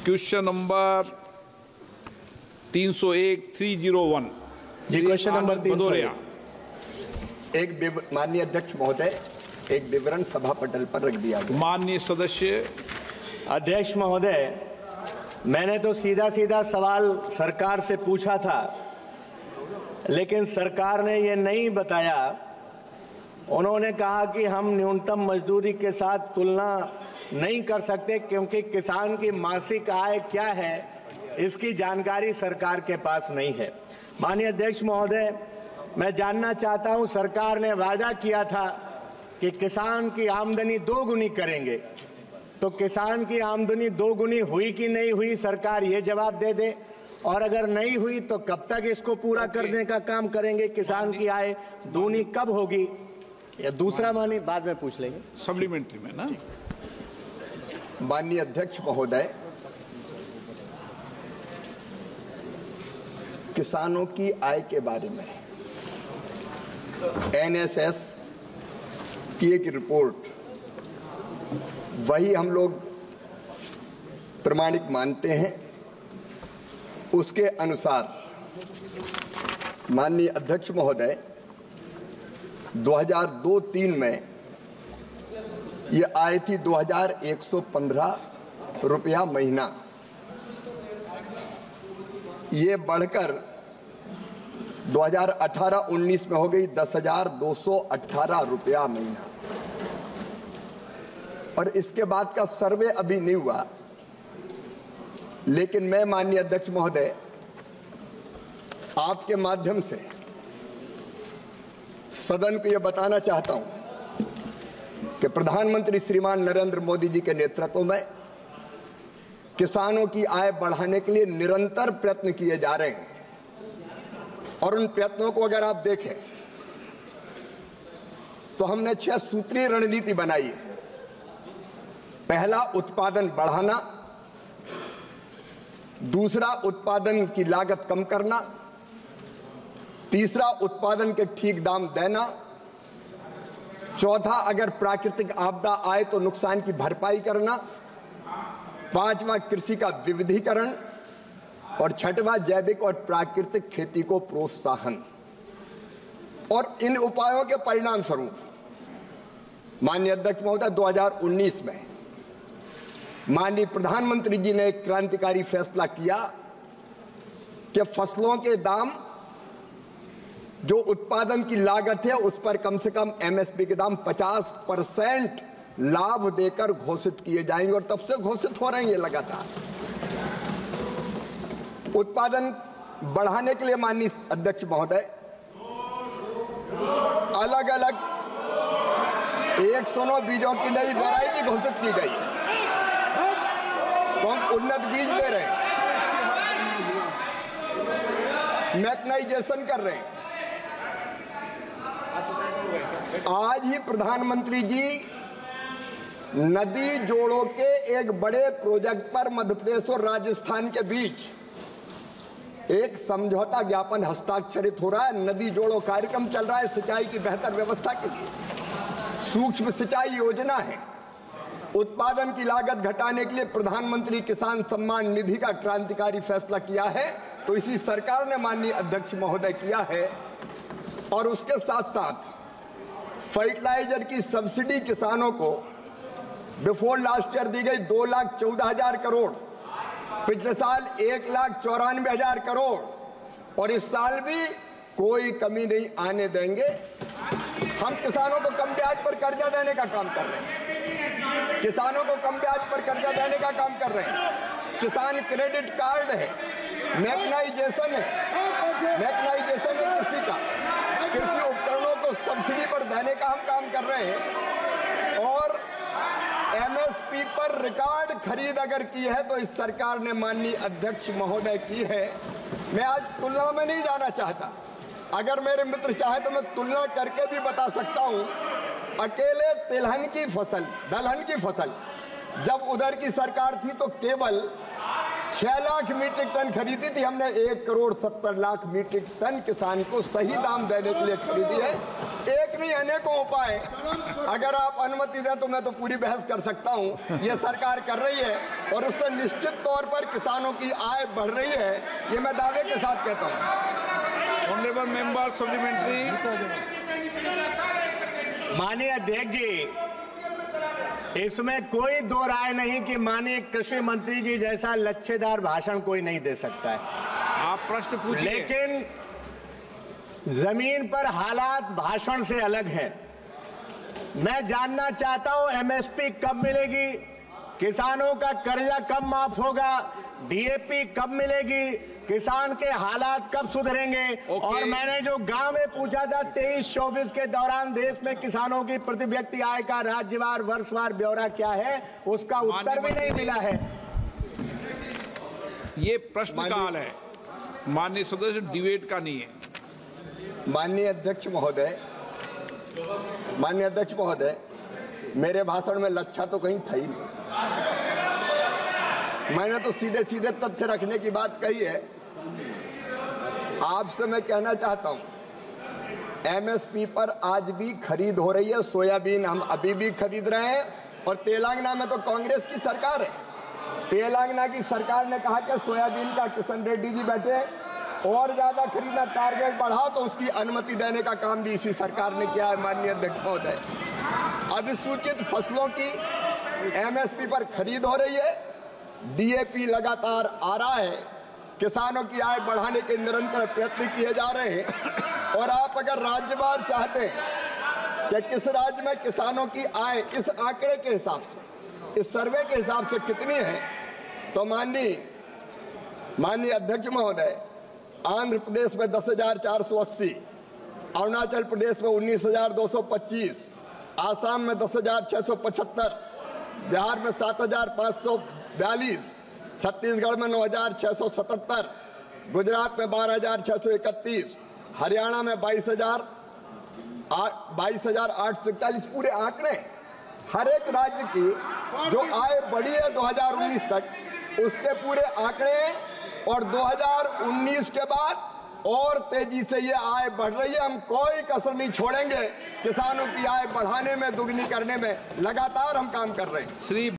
Question number 301 जी, question number 301। माननीय अध्यक्ष महोदय, एक विवरण सभा पटल पर रख दिया गया। माननीय सदस्य। अध्यक्ष महोदय, मैंने तो सीधा सीधा सवाल सरकार से पूछा था, लेकिन सरकार ने ये नहीं बताया। उन्होंने कहा कि हम न्यूनतम मजदूरी के साथ तुलना नहीं कर सकते क्योंकि किसान की मासिक आय क्या है इसकी जानकारी सरकार के पास नहीं है। माननीय अध्यक्ष महोदय, मैं जानना चाहता हूं, सरकार ने वादा किया था कि किसान की आमदनी दोगुनी करेंगे, तो किसान की आमदनी दोगुनी हुई कि नहीं हुई, सरकार ये जवाब दे दे। और अगर नहीं हुई तो कब तक इसको पूरा करने का काम करेंगे? किसान की आय दूनी कब होगी? या दूसरा मानी बाद में पूछ लेंगे, सप्लीमेंट्री में ना। माननीय अध्यक्ष महोदय, किसानों की आय के बारे में एनएसएस की एक रिपोर्ट, वही हम लोग प्रमाणिक मानते हैं। उसके अनुसार माननीय अध्यक्ष महोदय 2002-03 में ये आय थी 2115 रुपया महीना। ये बढ़कर 2018-19 में हो गई 10,218 रुपया महीना। और इसके बाद का सर्वे अभी नहीं हुआ, लेकिन मैं माननीय अध्यक्ष महोदय आपके माध्यम से सदन को यह बताना चाहता हूं कि प्रधानमंत्री श्रीमान नरेंद्र मोदी जी के नेतृत्व में किसानों की आय बढ़ाने के लिए निरंतर प्रयत्न किए जा रहे हैं। और उन प्रयत्नों को अगर आप देखें तो हमने 6 सूत्रीय रणनीति बनाई है। पहला, उत्पादन बढ़ाना। दूसरा, उत्पादन की लागत कम करना। तीसरा, उत्पादन के ठीक दाम देना। चौथा, अगर प्राकृतिक आपदा आए तो नुकसान की भरपाई करना। पांचवा, कृषि का विविधीकरण। और छठवां, जैविक और प्राकृतिक खेती को प्रोत्साहन। और इन उपायों के परिणाम स्वरूप माननीय अध्यक्ष महोदय 2019 में माननीय प्रधानमंत्री जी ने एक क्रांतिकारी फैसला किया कि फसलों के दाम, जो उत्पादन की लागत है उस पर कम से कम एमएसपी के दाम 50% लाभ देकर घोषित किए जाएंगे। और तब से घोषित हो रहे हैं ये लगातार। उत्पादन बढ़ाने के लिए माननीय अध्यक्ष महोदय अलग अलग 109 बीजों की नई वैरायटी घोषित की गई है। तो हम उन्नत बीज दे रहे हैं, मैकेनाइजेशन कर रहे हैं। आज ही प्रधानमंत्री जी नदी जोड़ों के एक बड़े प्रोजेक्ट पर मध्य प्रदेश और राजस्थान के बीच एक समझौता ज्ञापन हस्ताक्षरित हो रहा है। नदी जोड़ो कार्यक्रम चल रहा है सिंचाई की बेहतर व्यवस्था के लिए। सूक्ष्म सिंचाई योजना है। उत्पादन की लागत घटाने के लिए प्रधानमंत्री किसान सम्मान निधि का क्रांतिकारी फैसला किया है, तो इसी सरकार ने माननीय अध्यक्ष महोदय किया है। और उसके साथ साथ फर्टिलाइजर की सब्सिडी किसानों को बिफोर लास्ट ईयर दी गई 2,14,000 करोड़, पिछले साल 1,94,000 करोड़, और इस साल भी कोई कमी नहीं आने देंगे। हम किसानों को कम ब्याज पर कर्जा देने का काम कर रहे हैं। किसानों को कम ब्याज पर कर्जा देने का काम कर रहे हैं। किसान क्रेडिट कार्ड है, मैकेनाइजेशन है, कृषि का, कृषि उपकरणों को सब्सिडी पर देने का हम काम कर रहे हैं। और एमएसपी पर रिकॉर्ड खरीद अगर की है तो इस सरकार ने माननीय अध्यक्ष महोदय की है। मैं आज तुलना में नहीं जाना चाहता, अगर मेरे मित्र चाहे तो मैं तुलना करके भी बता सकता हूं। अकेले तिलहन की फसल, दलहन की फसल, जब उधर की सरकार थी तो केवल 6 लाख मीट्रिक टन खरीदी थी हमने, 1,70,00,000 मीट्रिक टन किसान को सही दाम देने के लिए खरीदी है। एक नहीं अनेकों उपाय, अगर आप अनुमति दें तो मैं तो पूरी बहस कर सकता हूं। ये सरकार कर रही है और उससे निश्चित तौर पर किसानों की आय बढ़ रही है, ये मैं दावे के साथ कहता हूं। Honourable member supplementary. माननीय अध्यक्ष जी, इसमें कोई दो राय नहीं कि माननीय कृषि मंत्री जी जैसा लच्छेदार भाषण कोई नहीं दे सकता है। आप प्रश्न पूछिए। लेकिन जमीन पर हालात भाषण से अलग है। मैं जानना चाहता हूं एमएसपी कब मिलेगी, किसानों का कर्जा कब माफ होगा, डीएपी कब मिलेगी, किसान के हालात कब सुधरेंगे। और मैंने जो गांव में पूछा था 23-24 के दौरान देश में किसानों की प्रति व्यक्ति आय का राज्यवार वर्षवार ब्यौरा क्या है, उसका उत्तर भी नहीं मिला है। ये प्रश्न काल है, माननीय सदस्य, डिबेट का नहीं है। माननीय अध्यक्ष महोदय, मेरे भाषण में लच्छा तो कहीं था ही नहीं। मैंने तो सीधे सीधे तथ्य रखने की बात कही है। आपसे मैं कहना चाहता हूं, एमएसपी पर आज भी खरीद हो रही है। सोयाबीन हम अभी भी खरीद रहे हैं और तेलंगाना में तो कांग्रेस की सरकार है। तेलंगाना की सरकार ने कहा कि सोयाबीन का किशन रेड्डी जी बैठे और ज्यादा खरीदना, टारगेट बढ़ा, तो उसकी अनुमति देने का काम भी इसी सरकार ने किया है। माननीय अध्यक्ष महोदय, अधिसूचित फसलों की एमएसपी पर खरीद हो रही है, डीएपी लगातार आ रहा है, किसानों की आय बढ़ाने के निरंतर प्रयत्न किए जा रहे हैं। और आप अगर राज्यवार चाहते हैं कि किस राज्य में किसानों की आय इस आंकड़े के हिसाब से, इस सर्वे के हिसाब से कितनी है, तो माननीय अध्यक्ष महोदय, आंध्र प्रदेश में 10,480, अरुणाचल प्रदेश में 19,225, आसाम में 10,675, बिहार में 7,542, छत्तीसगढ़ में 9,677, गुजरात में 12,631, हरियाणा में 22,841। पूरे आंकड़े, हर एक राज्य की जो आय बढ़ी है 2019 तक, उसके पूरे आंकड़े, और 2019 के बाद और तेजी से ये आय बढ़ रही है। हम कोई कसर नहीं छोड़ेंगे, किसानों की आय बढ़ाने में, दुगनी करने में लगातार हम काम कर रहे हैं। श्री